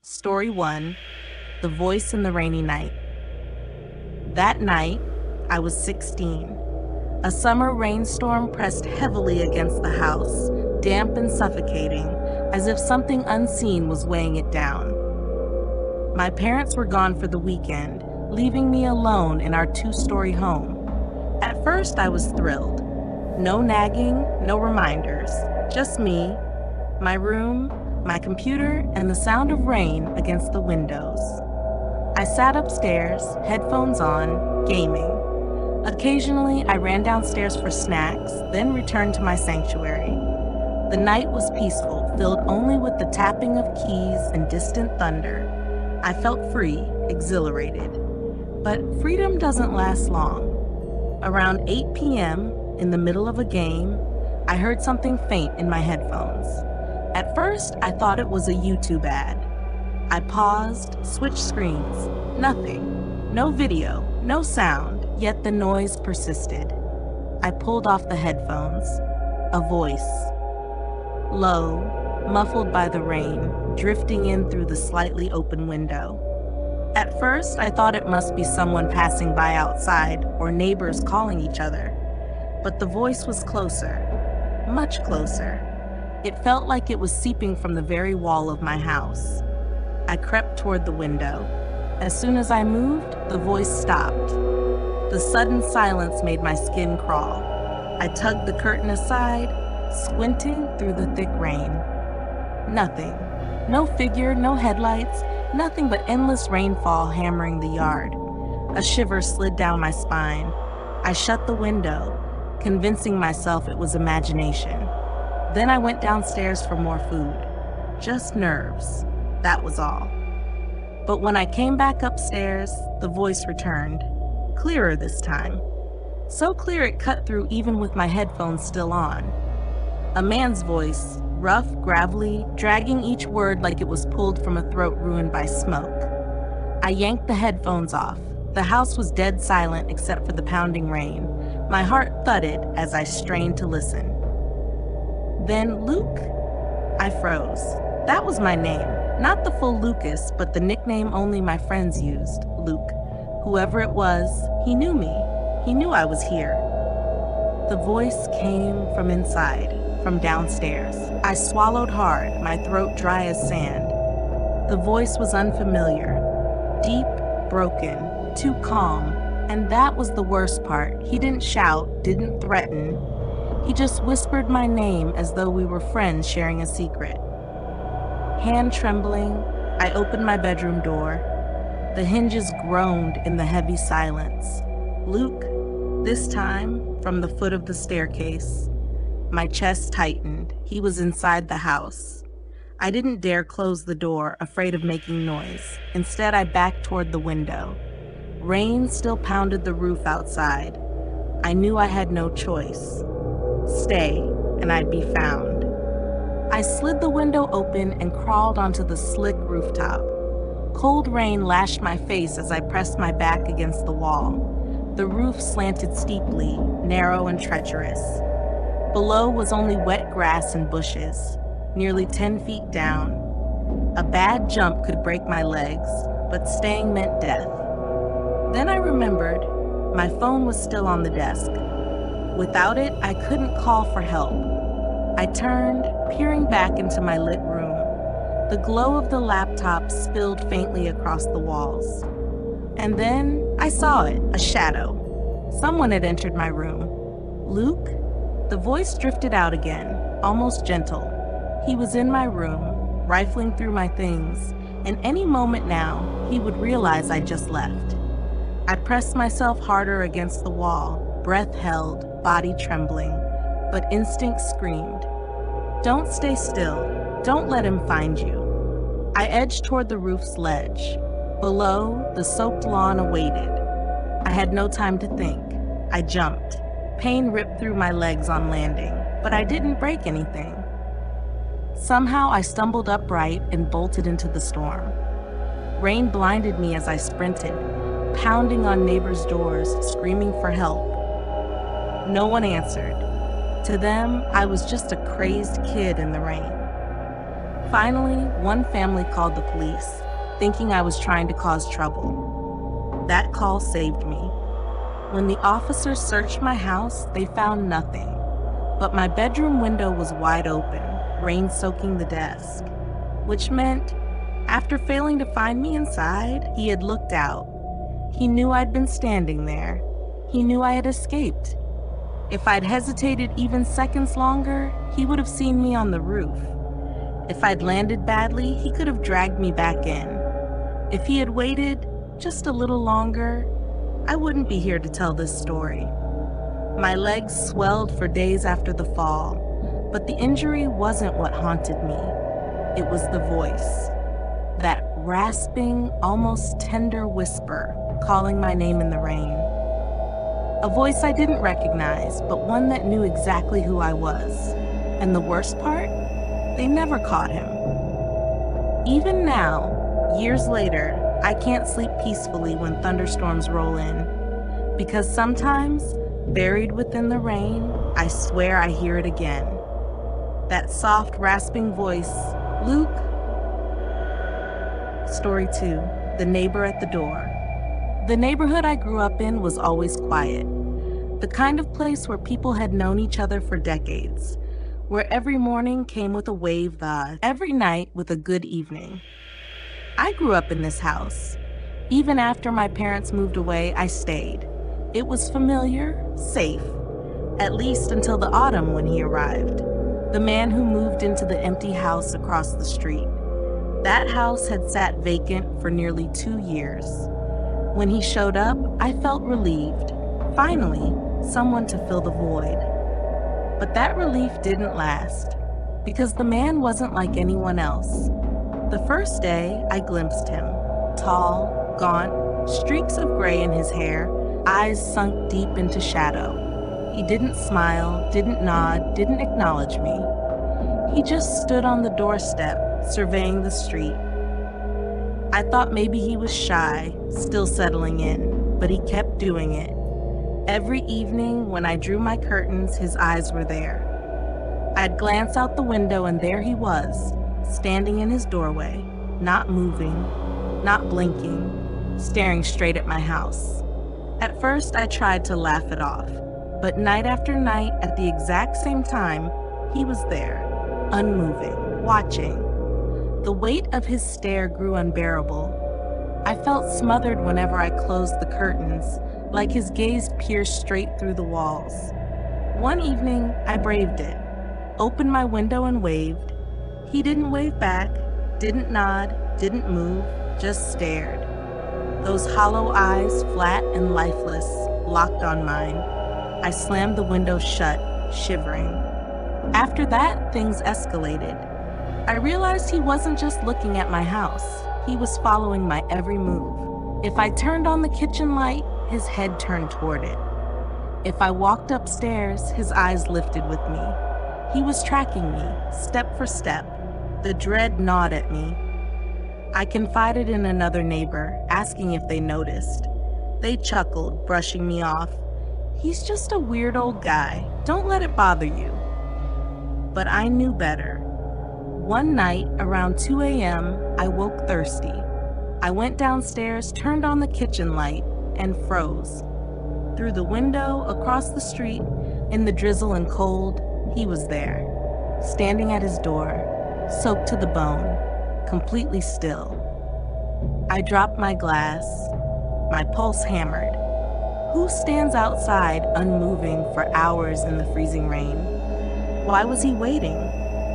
Story 1. The Voice in the Rainy Night. That night, I was 16. A summer rainstorm pressed heavily against the house, damp and suffocating, as if something unseen was weighing it down. My parents were gone for the weekend, leaving me alone in our two-story home. At first, I was thrilled. No nagging, no reminders, just me, my room, my computer, and the sound of rain against the windows. I sat upstairs, headphones on, gaming. Occasionally, I ran downstairs for snacks, then returned to my sanctuary. The night was peaceful, filled only with the tapping of keys and distant thunder. I felt free, exhilarated. But freedom doesn't last long. Around 8 p.m., in the middle of a game, I heard something faint in my headphones. At first, I thought it was a YouTube ad. I paused, switched screens. Nothing. No video, no sound, yet the noise persisted. I pulled off the headphones. A voice. Low, muffled by the rain, drifting in through the slightly open window. At first, I thought it must be someone passing by outside or neighbors calling each other. But the voice was closer, much closer. It felt like it was seeping from the very wall of my house. I crept toward the window. As soon as I moved, the voice stopped. The sudden silence made my skin crawl. I tugged the curtain aside, squinting through the thick rain. Nothing. No figure, no headlights, nothing but endless rainfall hammering the yard. A shiver slid down my spine. I shut the window, convincing myself it was imagination. Then I went downstairs for more food. Just nerves. That was all. But when I came back upstairs, the voice returned. Clearer this time. So clear it cut through even with my headphones still on. A man's voice, rough, gravelly, dragging each word like it was pulled from a throat ruined by smoke. I yanked the headphones off. The house was dead silent except for the pounding rain. My heart thudded as I strained to listen. Then Luke? I froze. That was my name. Not the full Lucas, but the nickname only my friends used, Luke. Whoever it was, he knew me. He knew I was here. The voice came from inside, from downstairs. I swallowed hard, my throat dry as sand. The voice was unfamiliar, deep, broken, too calm, and that was the worst part. He didn't shout, didn't threaten. He just whispered my name as though we were friends sharing a secret. Hand trembling, I opened my bedroom door. The hinges groaned in the heavy silence. Luke, this time, from the foot of the staircase. My chest tightened. He was inside the house. I didn't dare close the door, afraid of making noise. Instead, I backed toward the window. Rain still pounded the roof outside. I knew I had no choice. Stay, and I'd be found. I slid the window open and crawled onto the slick rooftop. Cold rain lashed my face as I pressed my back against the wall. The roof slanted steeply, narrow and treacherous. Below was only wet grass and bushes, nearly 10 feet down. A bad jump could break my legs, but staying meant death. Then I remembered my phone was still on the desk. Without it, I couldn't call for help. I turned, peering back into my lit room. The glow of the laptop spilled faintly across the walls. And then I saw it, a shadow. Someone had entered my room. Luke? The voice drifted out again, almost gentle. He was in my room, rifling through my things, and any moment now, he would realize I just left. I pressed myself harder against the wall, breath held, body trembling, but instinct screamed. Don't stay still. Don't let him find you. I edged toward the roof's ledge. Below, the soaked lawn awaited. I had no time to think. I jumped. Pain ripped through my legs on landing, but I didn't break anything. Somehow I stumbled upright and bolted into the storm. Rain blinded me as I sprinted, pounding on neighbors' doors, screaming for help. No one answered. To them, I was just a crazed kid in the rain. Finally, one family called the police, thinking I was trying to cause trouble. That call saved me. When the officers searched my house, they found nothing, but my bedroom window was wide open, rain soaking the desk, which meant, after failing to find me inside, he had looked out. He knew I'd been standing there. He knew I had escaped. If I'd hesitated even seconds longer, he would have seen me on the roof. If I'd landed badly, he could have dragged me back in. If he had waited just a little longer, I wouldn't be here to tell this story. My legs swelled for days after the fall, but the injury wasn't what haunted me. It was the voice. That rasping, almost tender whisper calling my name in the rain. A voice I didn't recognize, but one that knew exactly who I was. And the worst part? They never caught him. Even now, years later, I can't sleep peacefully when thunderstorms roll in. Because sometimes, buried within the rain, I swear I hear it again. That soft, rasping voice, Luke. Story 2, The Neighbor at the Door. The neighborhood I grew up in was always quiet. The kind of place where people had known each other for decades. Where every morning came with a wave the every night with a good evening. I grew up in this house. Even after my parents moved away, I stayed. It was familiar, safe, at least until the autumn when he arrived, the man who moved into the empty house across the street. That house had sat vacant for nearly 2 years. When he showed up, I felt relieved. Finally, someone to fill the void. But that relief didn't last, because the man wasn't like anyone else. The first day, I glimpsed him. Tall, gaunt, streaks of gray in his hair, eyes sunk deep into shadow. He didn't smile, didn't nod, didn't acknowledge me. He just stood on the doorstep, surveying the street. I thought maybe he was shy, still settling in, but he kept doing it. Every evening, when I drew my curtains, his eyes were there. I'd glance out the window, and there he was, standing in his doorway, not moving, not blinking, staring straight at my house. At first, I tried to laugh it off, but night after night, at the exact same time, he was there, unmoving, watching. The weight of his stare grew unbearable. I felt smothered whenever I closed the curtains, like his gaze pierced straight through the walls. One evening, I braved it, opened my window and waved. He didn't wave back, didn't nod, didn't move, just stared. Those hollow eyes, flat and lifeless, locked on mine. I slammed the window shut, shivering. After that, things escalated. I realized he wasn't just looking at my house. He was following my every move. If I turned on the kitchen light, his head turned toward it. If I walked upstairs, his eyes lifted with me. He was tracking me, step for step. The dread gnawed at me. I confided in another neighbor, asking if they noticed. They chuckled, brushing me off. He's just a weird old guy. Don't let it bother you. But I knew better. One night, around 2 a.m., I woke thirsty. I went downstairs, turned on the kitchen light, and froze. Through the window, across the street, in the drizzle and cold, he was there, standing at his door, soaked to the bone, completely still. I dropped my glass. My pulse hammered. Who stands outside unmoving for hours in the freezing rain? Why was he waiting?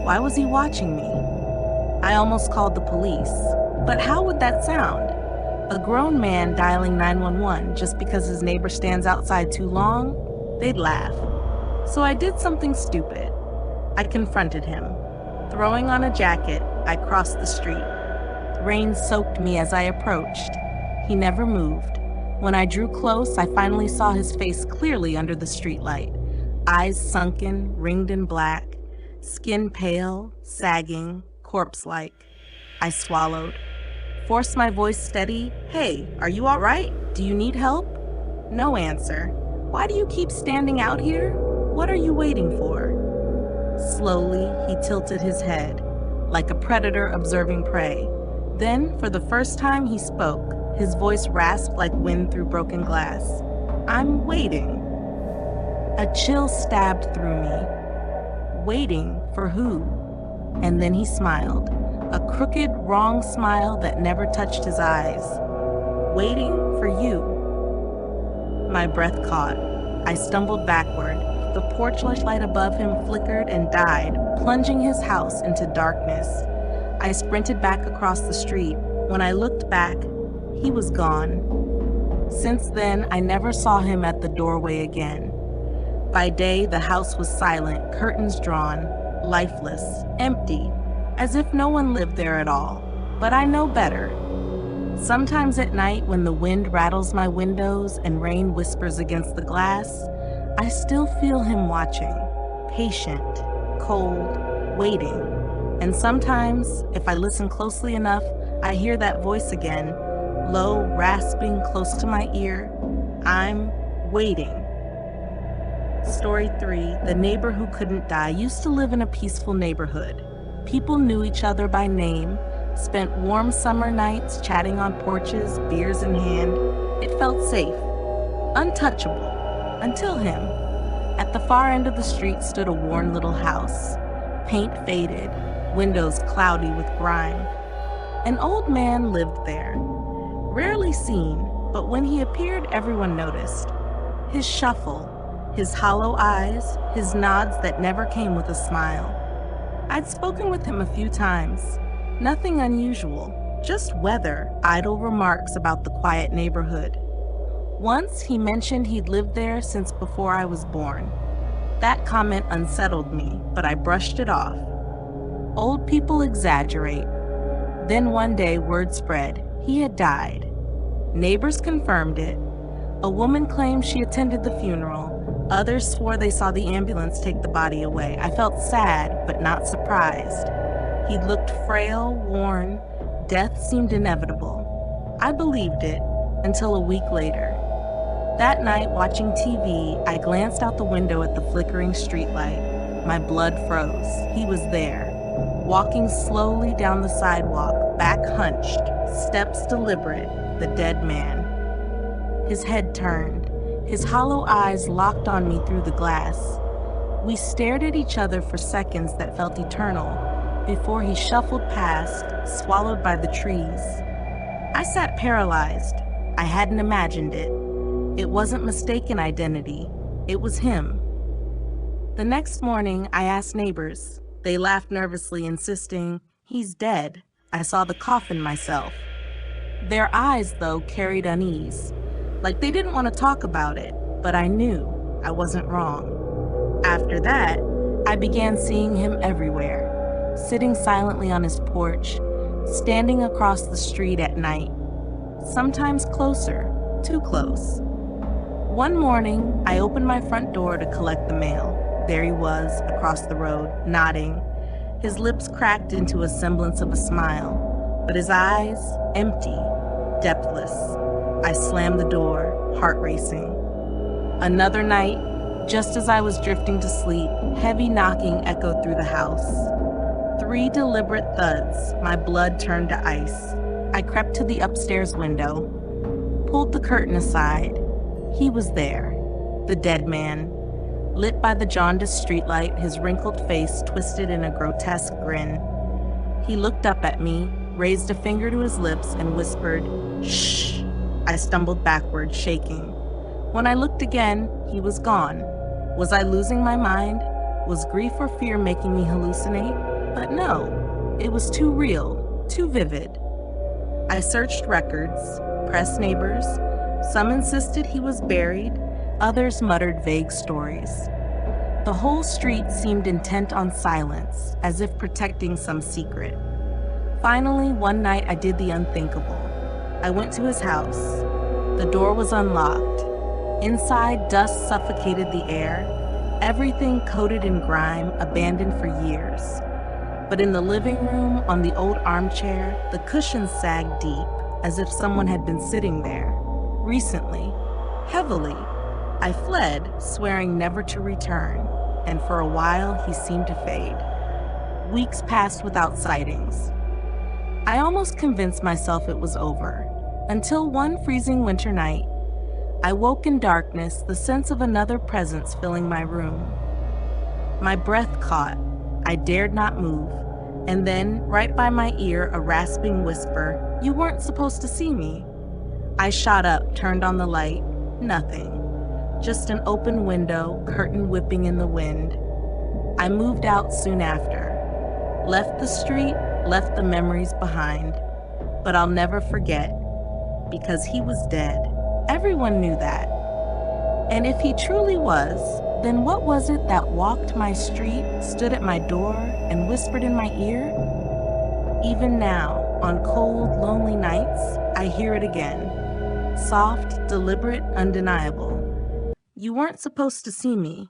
Why was he watching me? I almost called the police. But how would that sound? A grown man dialing 911 just because his neighbor stands outside too long? They'd laugh. So I did something stupid. I confronted him. Throwing on a jacket, I crossed the street. Rain soaked me as I approached. He never moved. When I drew close, I finally saw his face clearly under the streetlight. Eyes sunken, ringed in black, skin pale, sagging, corpse-like. I swallowed. Forced my voice steady. Hey, are you all right? Do you need help? No answer. Why do you keep standing out here? What are you waiting for? Slowly, he tilted his head, like a predator observing prey. Then, for the first time, he spoke. His voice rasped like wind through broken glass. "I'm waiting." A chill stabbed through me. Waiting for who? And then he smiled. A crooked, wrong smile that never touched his eyes. "Waiting for you." My breath caught. I stumbled backward. The porch light above him flickered and died, plunging his house into darkness. I sprinted back across the street. When I looked back, he was gone. Since then, I never saw him at the doorway again. By day, the house was silent, curtains drawn, lifeless, empty, as if no one lived there at all. But I know better. Sometimes at night, when the wind rattles my windows and rain whispers against the glass, I still feel him watching, patient, cold, waiting. And sometimes, if I listen closely enough, I hear that voice again, low, rasping, close to my ear. "I'm waiting." Story 3, The Neighbor Who Couldn't Die used to live in a peaceful neighborhood. People knew each other by name, spent warm summer nights chatting on porches, beers in hand. It felt safe, untouchable, until him. At the far end of the street stood a worn little house, paint faded, windows cloudy with grime. An old man lived there, rarely seen, but when he appeared, everyone noticed. His shuffle, his hollow eyes, his nods that never came with a smile. I'd spoken with him a few times. Nothing unusual, just weather, idle remarks about the quiet neighborhood. Once he mentioned he'd lived there since before I was born. That comment unsettled me, but I brushed it off. Old people exaggerate. Then one day word spread, he had died. Neighbors confirmed it. A woman claimed she attended the funeral. Others swore they saw the ambulance take the body away. I felt sad, but not surprised. He looked frail, worn. Death seemed inevitable. I believed it, until a week later. That night, watching TV, I glanced out the window at the flickering streetlight. My blood froze. He was there, walking slowly down the sidewalk, back hunched, steps deliberate, the dead man. His head turned. His hollow eyes locked on me through the glass. We stared at each other for seconds that felt eternal, before he shuffled past, swallowed by the trees. I sat paralyzed. I hadn't imagined it. It wasn't mistaken identity. It was him. The next morning, I asked neighbors. They laughed nervously, insisting, "He's dead." I saw the coffin myself. Their eyes, though, carried unease. Like they didn't want to talk about it, but I knew I wasn't wrong. After that, I began seeing him everywhere, sitting silently on his porch, standing across the street at night, sometimes closer, too close. One morning, I opened my front door to collect the mail. There he was, across the road, nodding. His lips cracked into a semblance of a smile, but his eyes, empty, depthless. I slammed the door, heart racing. Another night, just as I was drifting to sleep, heavy knocking echoed through the house. 3 deliberate thuds, my blood turned to ice. I crept to the upstairs window, pulled the curtain aside. He was there, the dead man, lit by the jaundiced streetlight, his wrinkled face twisted in a grotesque grin. He looked up at me, raised a finger to his lips, and whispered, "Shh." I stumbled backward, shaking. When I looked again, he was gone. Was I losing my mind? Was grief or fear making me hallucinate? But no, it was too real, too vivid. I searched records, pressed neighbors. Some insisted he was buried, others muttered vague stories. The whole street seemed intent on silence, as if protecting some secret. Finally, one night I did the unthinkable. I went to his house. The door was unlocked. Inside, dust suffocated the air, everything coated in grime, abandoned for years. But in the living room, on the old armchair, the cushions sagged deep, as if someone had been sitting there, recently, heavily. I fled, swearing never to return, and for a while he seemed to fade. Weeks passed without sightings. I almost convinced myself it was over, until one freezing winter night, I woke in darkness, the sense of another presence filling my room. My breath caught. I dared not move. And then, right by my ear, a rasping whisper, "You weren't supposed to see me." I shot up, turned on the light. Nothing. Just an open window, curtain whipping in the wind. I moved out soon after. Left the street, left the memories behind. But I'll never forget, because he was dead. Everyone knew that. And if he truly was, then what was it that walked my street, stood at my door, and whispered in my ear? Even now, on cold, lonely nights, I hear it again. Soft, deliberate, undeniable. "You weren't supposed to see me.